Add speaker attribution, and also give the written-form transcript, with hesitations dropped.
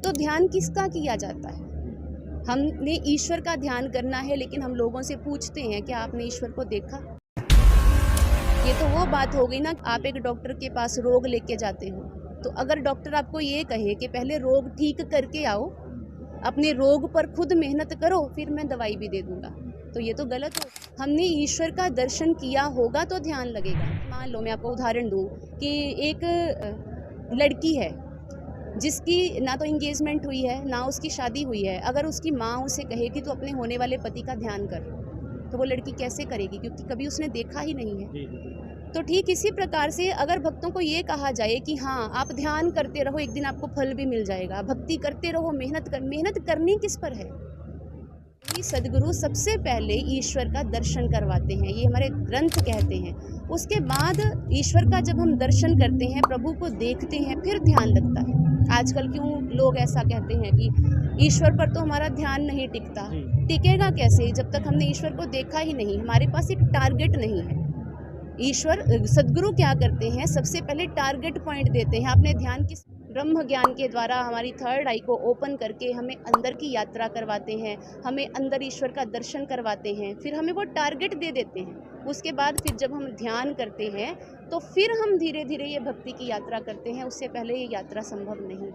Speaker 1: तो ध्यान किसका किया जाता है? हमने ईश्वर का ध्यान करना है, लेकिन हम लोगों से पूछते हैं कि आपने ईश्वर को देखा? ये तो वो बात हो गई ना, आप एक डॉक्टर के पास रोग लेके जाते हो, तो अगर डॉक्टर आपको ये कहे कि पहले रोग ठीक करके आओ, अपने रोग पर खुद मेहनत करो, फिर मैं दवाई भी दे दूंगा, तो ये तो गलत हो। हमने ईश्वर का दर्शन किया होगा तो ध्यान लगेगा। मान लो मैं आपको उदाहरण दूं कि एक लड़की है जिसकी ना तो इंगेजमेंट हुई है ना उसकी शादी हुई है। अगर उसकी माँ उसे कहे कि तू अपने होने वाले पति का ध्यान कर, तो वो लड़की कैसे करेगी? क्योंकि कभी उसने देखा ही नहीं है। तो ठीक इसी प्रकार से अगर भक्तों को ये कहा जाए कि हाँ आप ध्यान करते रहो, एक दिन आपको फल भी मिल जाएगा, भक्ति करते रहो, मेहनत करनी किस पर है? सदगुरु सबसे पहले ईश्वर का दर्शन करवाते हैं, ये हमारे ग्रंथ कहते हैं। उसके बाद ईश्वर का जब हम दर्शन करते हैं, प्रभु को देखते हैं, फिर ध्यान लगता है। आजकल क्यों लोग ऐसा कहते हैं कि ईश्वर पर तो हमारा ध्यान नहीं टिकता? टिकेगा कैसे जब तक हमने ईश्वर को देखा ही नहीं, हमारे पास एक टारगेट नहीं है। ईश्वर सदगुरु क्या करते हैं, सबसे पहले टारगेट पॉइंट देते हैं। आपने ध्यान किस ब्रह्म ज्ञान के द्वारा हमारी थर्ड आई को ओपन करके हमें अंदर की यात्रा करवाते हैं, हमें अंदर ईश्वर का दर्शन करवाते हैं, फिर हमें वो टारगेट दे देते हैं। उसके बाद फिर जब हम ध्यान करते हैं तो फिर हम धीरे धीरे ये भक्ति की यात्रा करते हैं, उससे पहले ये यात्रा संभव नहीं है।